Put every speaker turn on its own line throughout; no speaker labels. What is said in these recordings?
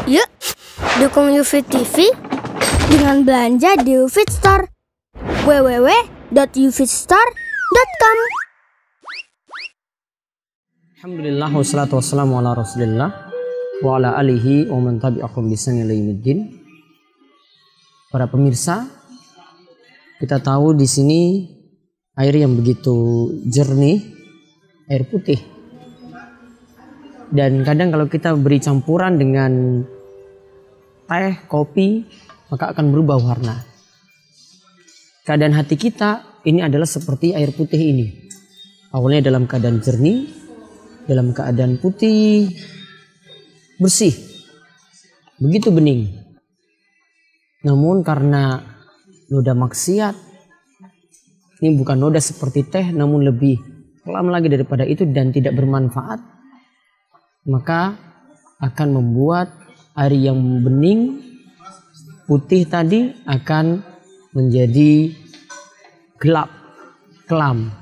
Yuk, dukung UFIT TV dengan belanja di UFIT Store. www.ufitstore.com.
Alhamdulillah wassalatu wassalamu ala rasulillah wa ala alihi wa man tabi'ahum bisan ila yaumiddin. Para pemirsa, kita tahu di sini air yang begitu jernih, air putih. Dan kadang kalau kita beri campuran dengan teh, kopi, maka akan berubah warna. Keadaan hati kita ini adalah seperti air putih ini. Awalnya dalam keadaan jernih, dalam keadaan putih, bersih, begitu bening. Namun karena noda maksiat, ini bukan noda seperti teh, namun lebih kelam lagi daripada itu dan tidak bermanfaat, maka akan membuat air yang bening, putih tadi akan menjadi gelap, kelam.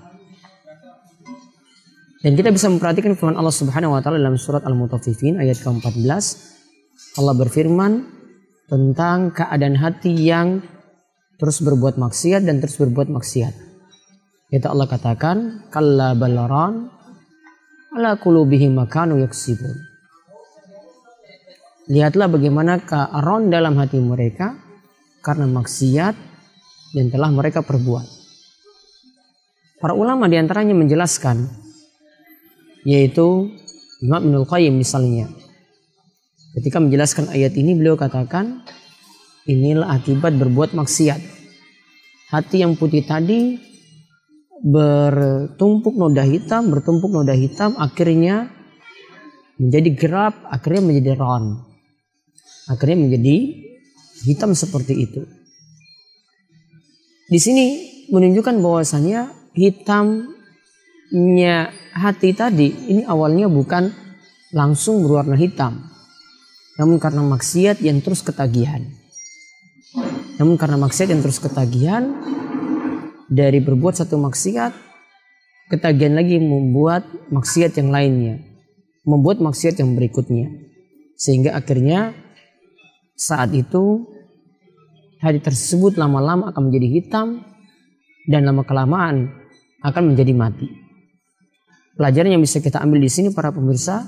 Dan kita bisa memperhatikan firman Allah Subhanahu wa taala dalam surat Al-Mutaffifin ayat ke-14. Allah berfirman tentang keadaan hati yang terus berbuat maksiat dan terus berbuat maksiat. Yaitu Allah katakan, kalla balaran ala qulubihim ma kanu yaksibun. Lihatlah bagaimana kearon dalam hati mereka karena maksiat yang telah mereka perbuat. Para ulama diantaranya menjelaskan, yaitu Imam Ibnul Qayyim misalnya, ketika menjelaskan ayat ini beliau katakan, inilah akibat berbuat maksiat. Hati yang putih tadi bertumpuk noda hitam, akhirnya menjadi gelap, akhirnya menjadi ron, akhirnya menjadi hitam seperti itu. Di sini menunjukkan bahwasanya hitamnya hati tadi ini awalnya bukan langsung berwarna hitam, namun karena maksiat yang terus ketagihan. Dari berbuat satu maksiat, ketagihan lagi membuat maksiat yang lainnya, membuat maksiat yang berikutnya, sehingga akhirnya saat itu hati tersebut lama-lama akan menjadi hitam dan lama-kelamaan akan menjadi mati. Pelajaran yang bisa kita ambil di sini para pemirsa,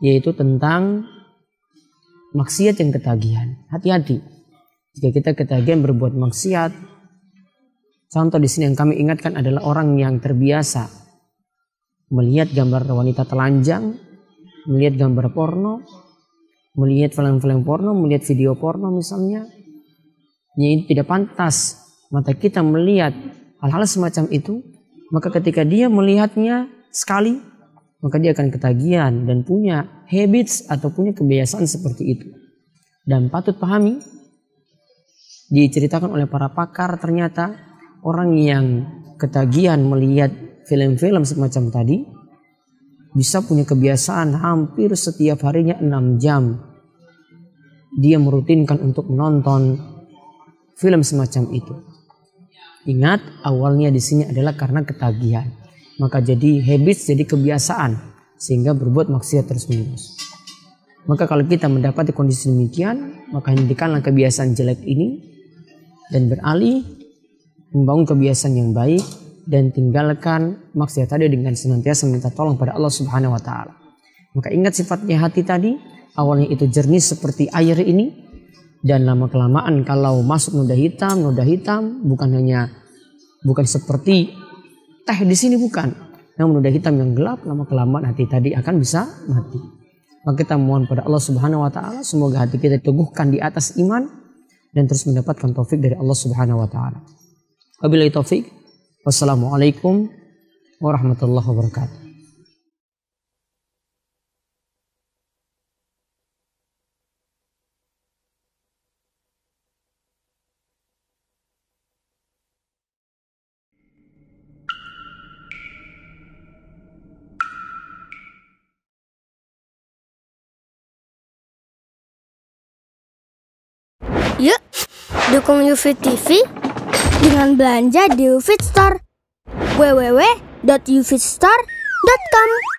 yaitu tentang maksiat yang ketagihan. Hati-hati jika kita ketagihan berbuat maksiat. Contoh di sini yang kami ingatkan adalah orang yang terbiasa melihat gambar wanita telanjang, melihat gambar porno, melihat film-film porno, melihat video porno misalnya. Ini tidak pantas mata kita melihat hal-hal semacam itu. Maka ketika dia melihatnya sekali, maka dia akan ketagihan dan punya habits atau punya kebiasaan seperti itu. Dan patut pahami, diceritakan oleh para pakar, ternyata orang yang ketagihan melihat film-film semacam tadi bisa punya kebiasaan hampir setiap harinya 6 jam dia merutinkan untuk menonton film semacam itu. Ingat, awalnya di sini adalah karena ketagihan, maka jadi habits, jadi kebiasaan, sehingga berbuat maksiat terus-menerus. Maka kalau kita mendapati kondisi demikian, maka hentikanlah kebiasaan jelek ini dan beralih membangun kebiasaan yang baik dan tinggalkan maksiat tadi dengan senantiasa minta tolong pada Allah Subhanahu wa taala. Maka ingat sifatnya hati tadi, awalnya itu jernih seperti air ini, dan lama-kelamaan kalau masuk noda hitam bukan seperti teh di sini, bukan. Namun noda hitam yang gelap, lama-kelamaan hati tadi akan bisa mati. Maka kita mohon pada Allah Subhanahu wa taala semoga hati kita teguhkan di atas iman dan terus mendapatkan taufik dari Allah Subhanahu wa taala. Wabillahi taufik. Wassalamualaikum warahmatullahi wabarakatuh.
Yuk, dukung UFIT TV dengan belanja di UFIT Store. www.ufitstore.com.